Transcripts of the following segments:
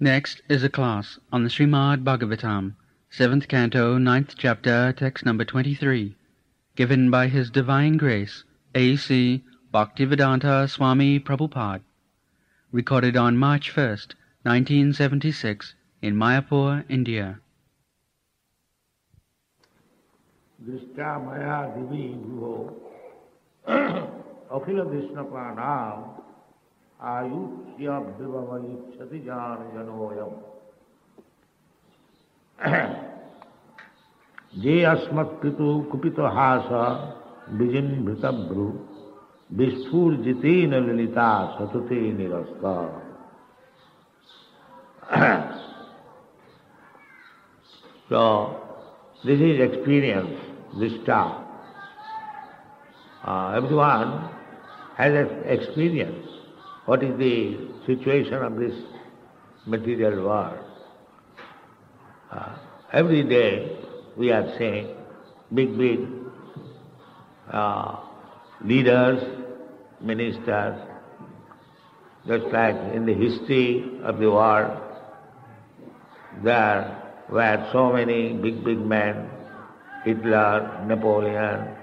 Next is a class on the Srimad Bhagavatam, 7th Canto, 9th Chapter, text number 23, given by His Divine Grace, A.C. Bhaktivedanta Swami Prabhupada, recorded on March 1st, 1976, in Mayapur, India. Drishta maya divi bhuvo akhila Krishna pranam ayushya vibhavayicchati jana janoyam je asmat kritu kupito hasa vijimbrita bhru vispurjitena lilita satute nirasta. So, this is experience, drishta. Everyone has an experience. What is the situation of this material world? Every day we are seeing big leaders, ministers, just like in the history of the world, there were so many big men, Hitler, Napoleon,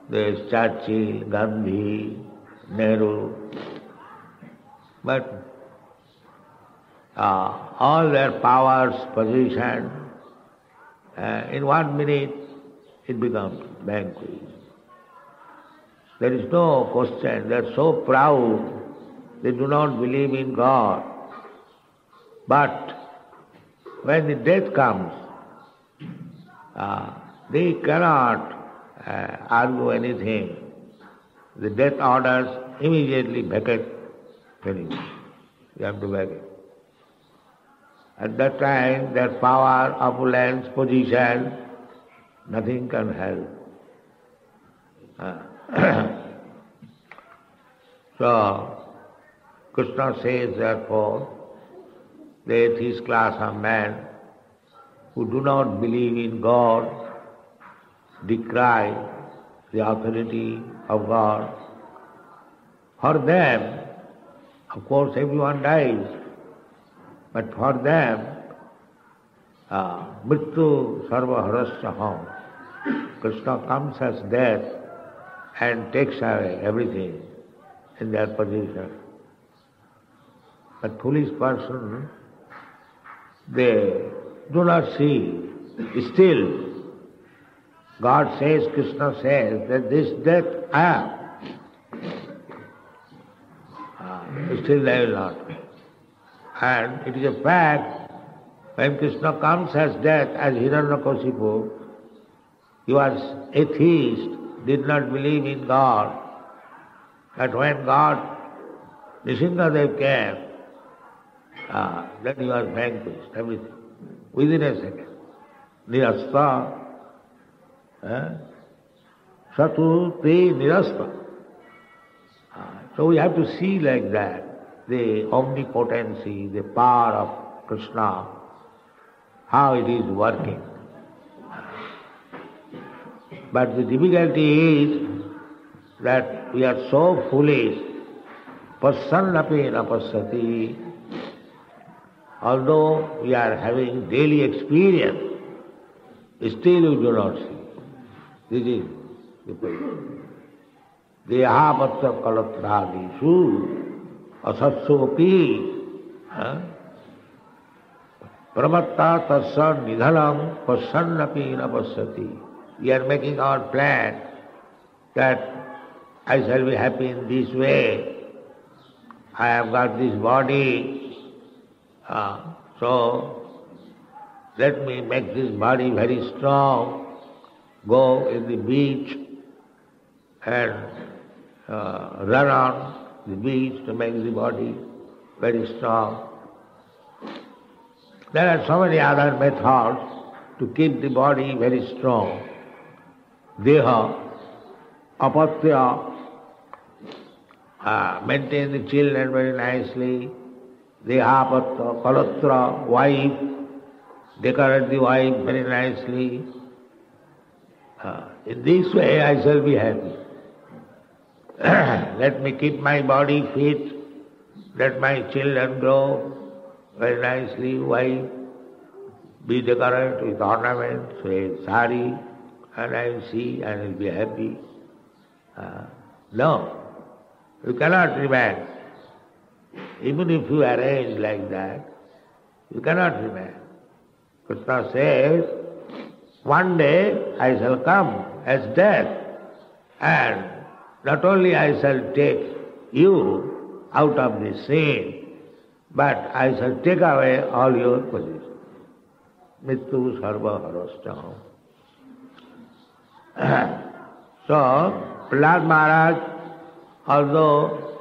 there's Churchill, Gandhi, Nehru, but all their powers, position, in 1 minute it becomes vanquished. There is no question, they are so proud, they do not believe in God. But when the death comes, they cannot argue anything. The death orders immediately vacate, finish. You have to vacate. At that time, their power, opulence, position, nothing can help. So, Krishna says, therefore, the atheist class of men who do not believe in God, decry the authority of God. For them, of course everyone dies, but for them, mrityu sarva harasya. Krishna comes as death and takes away everything in their position. But foolish person, they do not see. Still, God says, Krishna says that this death I am. Still they will not. And it is a fact, when Krishna comes as death, as Hiranyakasipu, he was atheist, did not believe in God. But when God, Nrsimhadev came, then he was vanquished, everything, within a second. Nirasta, satu te nirasta. So we have to see like that, the omnipotency, the power of Krishna, how it is working. But the difficulty is that we are so foolish, passannapi na passati. Although we are having daily experience, still we do not see. This is the point. Dehapatta kalatrādīṣu asatsopi pramatta tasya nidhanam passannapi na passati. We are making our plan that I shall be happy in this way. I have got this body, so let me make this body very strong, go in the beach and run on the beach to make the body very strong. There are so many other methods to keep the body very strong. Deha, apatya, maintain the children very nicely. Deha, apatya, kalatra, wife, decorate the wife very nicely. In this way I shall be happy. Let me keep my body fit, let my children grow very nicely, wife, be decorated with ornaments, with sari, and I will see and will be happy. No, you cannot remain. Even if you arrange like that, you cannot remain. Krishna says, one day I shall come as death, and not only I shall take you out of the scene, but I shall take away all your position. Mittu sarva harastam. So, Prahlad Maharaj, although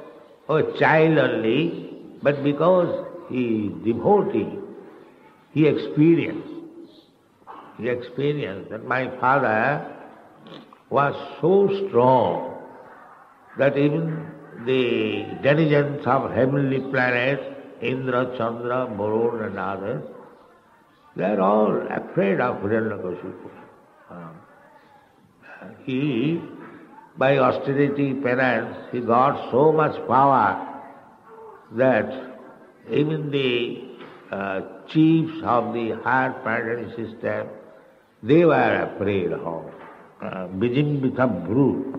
a child only, but because he is devotee, he experienced that my father was so strong that even the denizens of heavenly planets, Indra, Chandra, Varun and others, they are all afraid of Hiranyakashipu. He, by austerity, penance, he got so much power that even the chiefs of the higher planetary system, they were afraid of Vijimbita brute.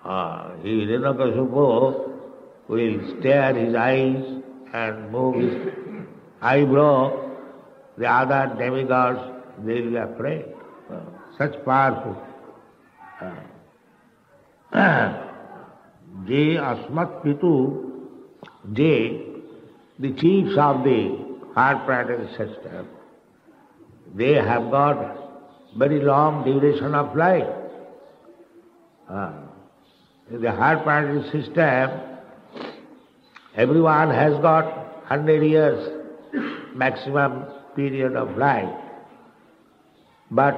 Hiranyakashipu will stare his eyes and move his eyebrow. The other demigods, they will be afraid. Such powerful. Je Asmat Pitu, the chiefs of the higher planetary system, they have got very long duration of life. In the higher planetary system, everyone has got 100 years maximum period of life. But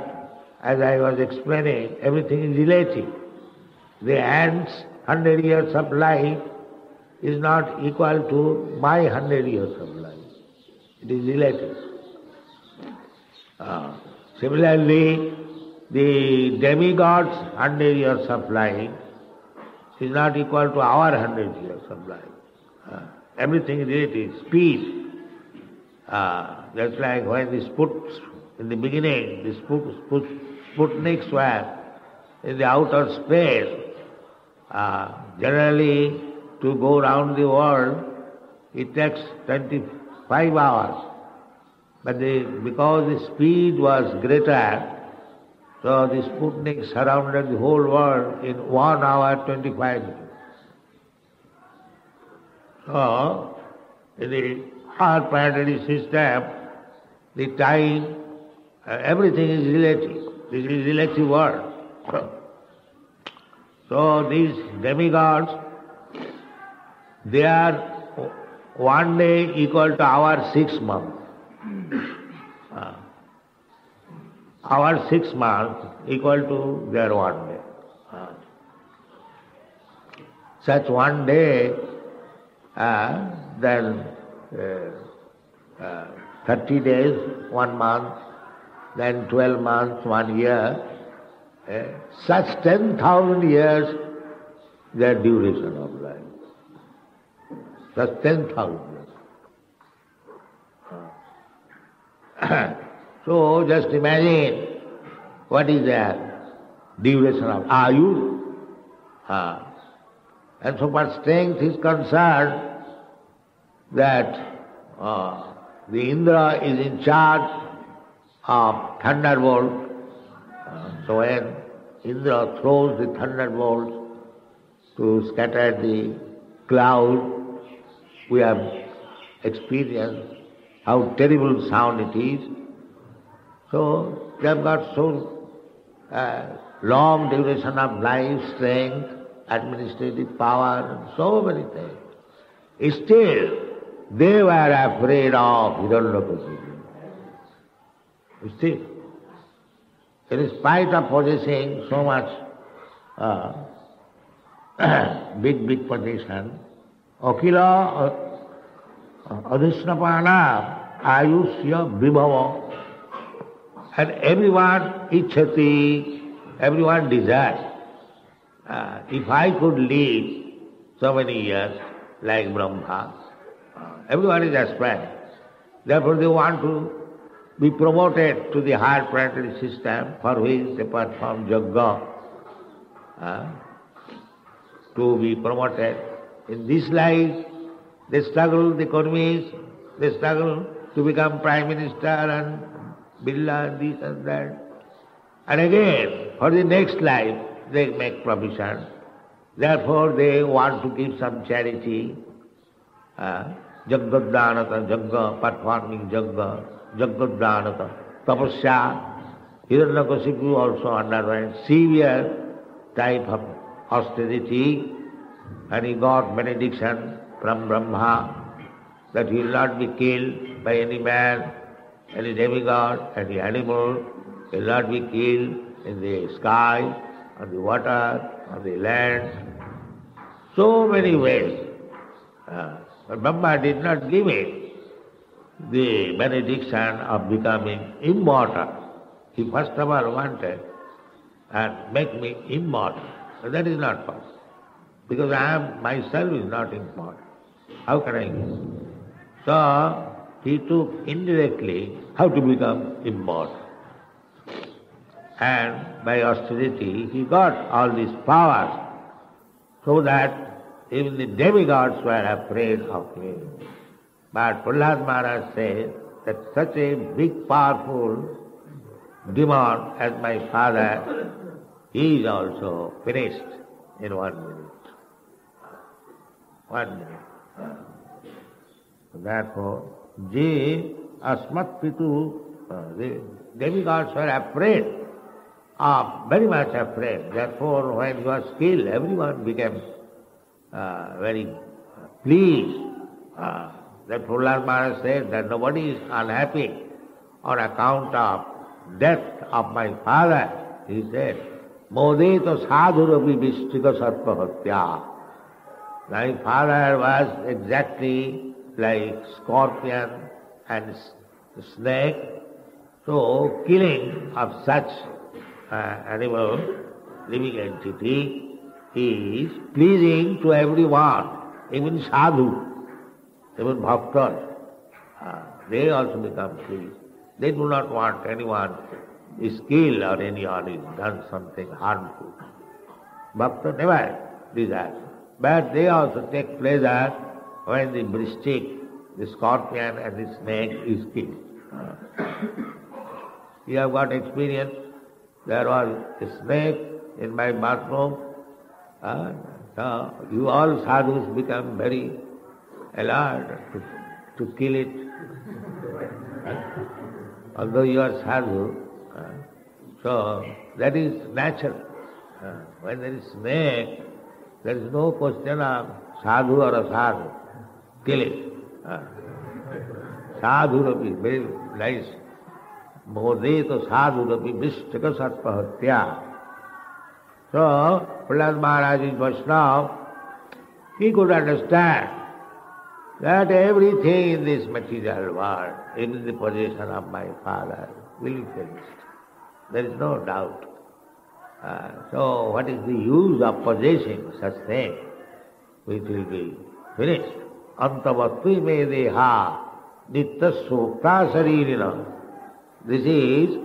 as I was explaining, everything is relative. The ants' 100 years of life is not equal to my 100 years of life. It is relative. Similarly, the demigods' 100 years of life is not equal to our 100 years of life. Everything is relative. Speed. Just like when in the beginning, the Sputniks were in the outer space. Generally, to go around the world, it takes 25 hours. But because the speed was greater, so the Sputnik surrounded the whole world in 1 hour 25 minutes. So, in the higher planetary system, the time, everything is relative. This is relative world. So these demigods, they are one day equal to our 6 months. Our 6 months equal to their one day. Such one day, then 30 days, 1 month, then 12 months, 1 year, such 10,000 years their duration of life. Such 10,000 years. So just imagine what is their duration of Ayu. And so far strength is concerned, that the Indra is in charge of thunderbolt. So when Indra throws the thunderbolts to scatter the cloud, we have experienced how terrible sound it is. So they have got so long duration of life, strength, administrative power, and so many things. Still, they were afraid of Hiranyakashipu. Still, in spite of possessing so much big position, Akila Adhisnapana Ayusya Vibhava, and everyone ichhati, everyone desires. If I could live so many years like Brahma, everyone is aspiring. Therefore they want to be promoted to the higher planetary system, for which they perform yoga, to be promoted. In this life, they struggle, the economies, they struggle to become Prime Minister and Birla and this and that. And again, for the next life, they make provision. Therefore, they want to give some charity, Jaggaddanata, Jagga, performing Jagga, Jaggaddanata, Tapasya. Hiranyakasipu also underwent severe type of austerity, and he got benediction from Brahma that he will not be killed by any man, any demigod, any animal. He will not be killed in the sky, on the water, on the land. So many ways. But Brahma did not give him the benediction of becoming immortal. He first of all wanted and make me immortal. But that is not possible. Because I am myself is not immortal. How can I give? So he took indirectly how to become immortal. And by austerity he got all these powers so that even the demigods were afraid of him. But Prahlad Maharaj says that such a big, powerful demon as my father, he is also finished in 1 minute. 1 minute. Therefore, Je Asmat Pitu, the demigods were afraid, very much afraid. Therefore, when he was killed, everyone became very pleased. That Prahlad Maharaj said that nobody is unhappy on account of death of my father. He said, Modeta sadhurapi vistika sarpahatya. My father was exactly like scorpion and snake. So killing of such animal, living entity, is pleasing to everyone, even sadhu, even bhaktas. They also become pleased. They do not want anyone is killed or anyone is done something harmful. Bhakta never desires. But they also take pleasure when the vrishtik, the scorpion and the snake is killed. You have got experience. There was a snake in my bathroom. So you all sadhus become very alert to kill it. Although you are sadhu, so that is natural. When there is snake, there is no question of sadhu or asadhu. Kill it. Sadhu rapi, very nice. Modeta sadhu rapi vishtaka sarpahatya. So, Prahlad Maharaj is Vaishnava. He could understand that everything in this material world, in the possession of my father, will be finished. There is no doubt. So what is the use of possessing such thing which will be finished? Antavatvi me deha nittasukta saririna. This is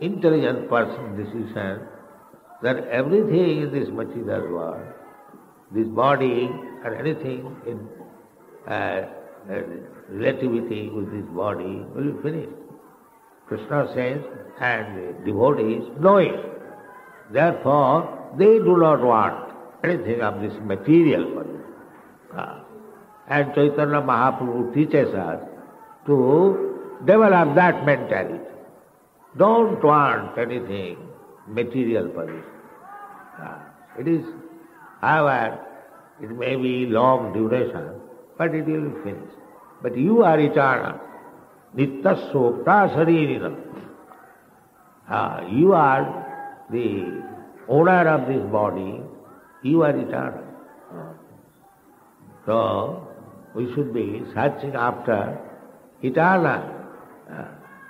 intelligent person's decision that everything in this material world, this body and anything in relativity with this body will be finished. Krishna says, and the devotees know it. Therefore, they do not want anything of this material body. And Chaitanya Mahaprabhu teaches us to develop that mentality. Don't want anything material body. It is, however, it may be long duration, but it will be finished. But you are eternal. Nittasukta saririna. You are the owner of this body, you are eternal. So, we should be searching after eternal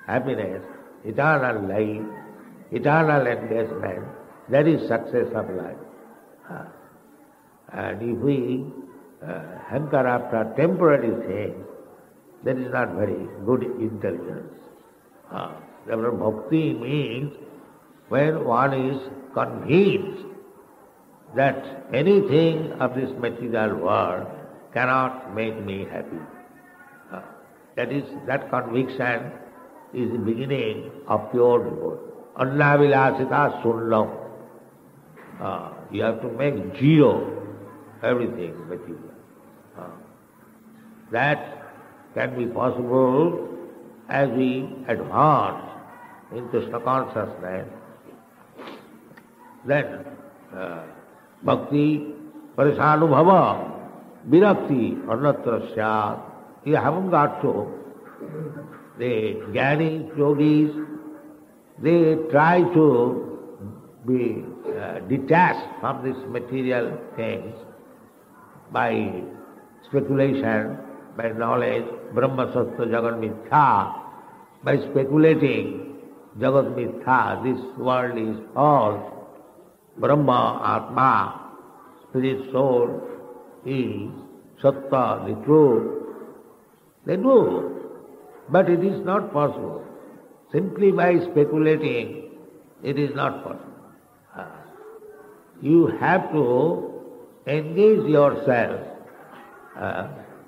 happiness, eternal life, eternal engagement. That is success of life. And if we hanker after temporary things, that is not very good intelligence. Therefore, bhakti means when one is convinced that anything of this material world cannot make me happy. That conviction is the beginning of pure devotion. Annavilasita sunnam. You have to make zero everything material. That can be possible as we advance in Krishna consciousness. Then bhakti, parisanubhava, virakti, annatra syat. You haven't got to. The jnanis, yogis, they try to be detached from these material things by speculation, by knowledge, Brahma Sattva Jagat Mithya, by speculating Jagat Mithya, this world is false, Brahma, Atma, spirit soul is Sattva, the truth. They do, but it is not possible. Simply by speculating, it is not possible. You have to engage yourself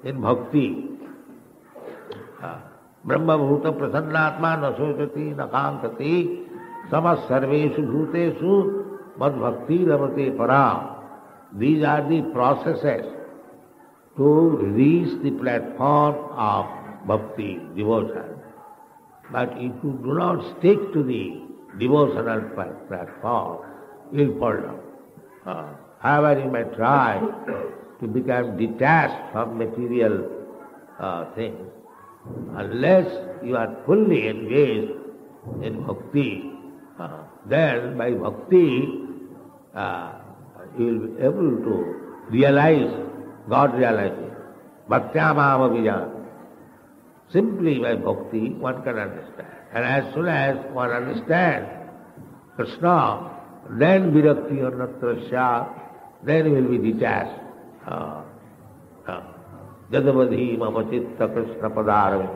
in bhakti. Brahma bhuta prasannatma nasosati nakankati samas sarveshu bhuteshu mad bhakti ravate param. These are the processes to reach the platform of bhakti, devotion. But if you do not stick to the devotional platform, you will fall down. However, you may try to become detached from material things, unless you are fully engaged in bhakti, then by bhakti you will be able to realize God realizing. Bhaktyamava vijana. Simply by bhakti one can understand. And as soon as one understands Krishna, then virakti annatra syat, then he will be detached. Jadavadhi mama chitta Krishna padaravi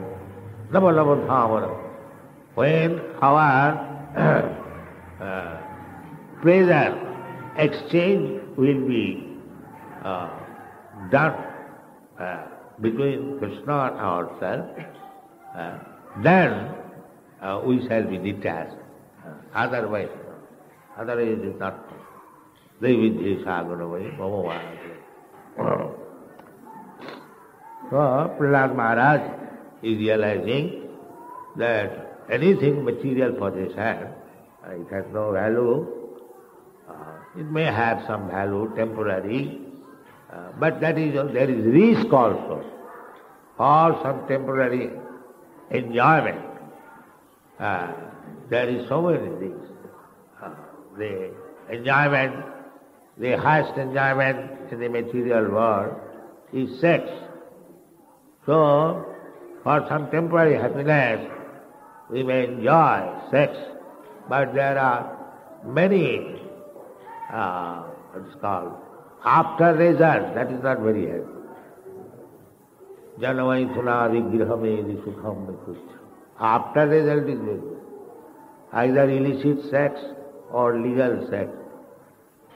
nama nama dhamana. When our pleasure exchange will be done between Krishna and ourselves, then we shall be detached. Otherwise it is not. Devidhi sagunavai mama. So Prahlad Maharaj is realizing that anything material possession, it has no value. It may have some value, temporary, but there is risk also for some temporary enjoyment. There is so many things. The enjoyment, the highest enjoyment in the material world is sex. So, for some temporary happiness, we may enjoy sex, but there are many, what is called, after result, that is not very happy. Janavai thunadi grihamedi sukham mekucha. After result is very good. Either illicit sex or legal sex.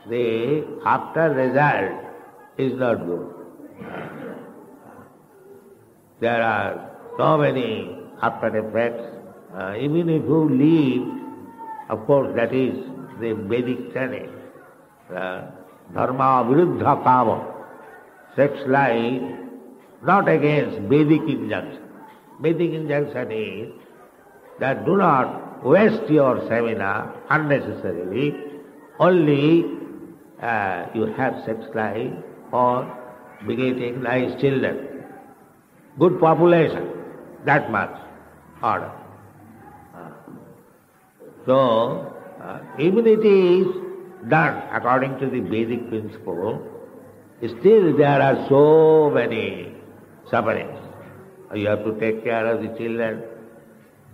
The after result is not good. There are so many after effects. Even if you leave, of course that is the Vedic tenet. Dharma viruddha kama. Sex life not against Vedic injunction. Vedic injunction is that do not waste your stamina unnecessarily, only you have sex life for begetting nice children. Good population, that much order. So, even it is done according to the Vedic principle, still there are so many sufferings. You have to take care of the children,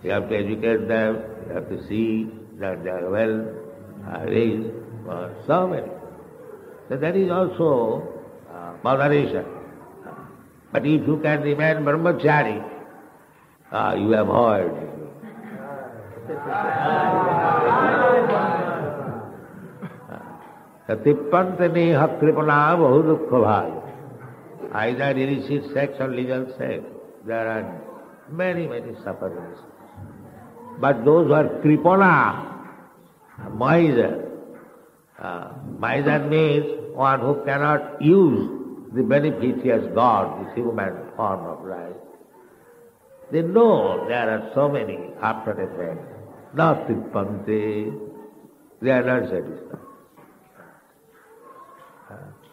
you have to educate them, you have to see that they are well raised, so many. So that is also moderation. But if you can remain brahmachari, You avoid. Tippantani hakripana bahudukha. Either illicit sex or legal sex, there are many, many sufferings. But those who are kripana, miser, miser means one who cannot use the benefit he has got, this human form of life. They know there are so many after effects. Not tippante, they are not satisfied.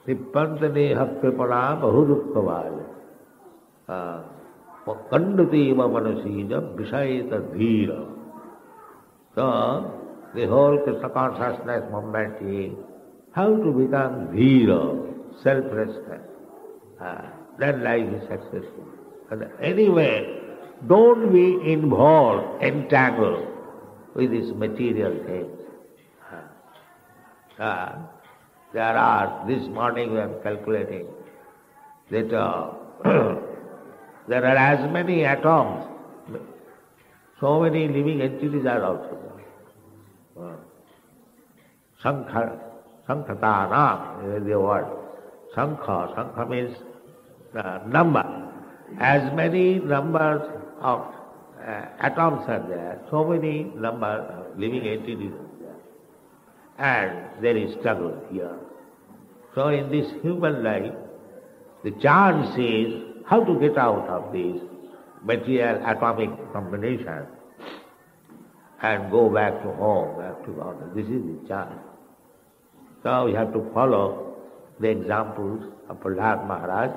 Tippantane hakripana bahudukhavaya. Kanduti manasija visayeta dhira. So, the whole Krishna consciousness movement is how to become dhira, self-respect. Then life is successful. And anyway, don't be involved, entangled with these material things. There are, this morning we are calculating that there are as many atoms, so many living entities are also there. Sankhatanam is the word. Sankha means number. As many numbers of atoms are there, so many numbers of living entities are there. And there is struggle here. So in this human life, the chance is how to get out of this material atomic combination and go back to home, back to God. This is the chance. So we have to follow the examples of Prahlad Maharaj.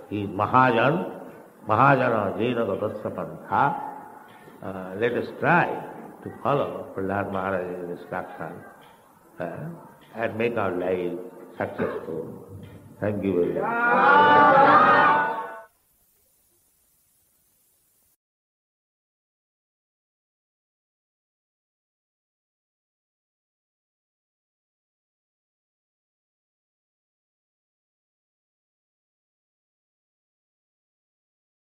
He is Mahajana Jena Gatasya Pantha. Let us try to follow Prahlad Maharaj's instruction and make our life successful. Thank you very much.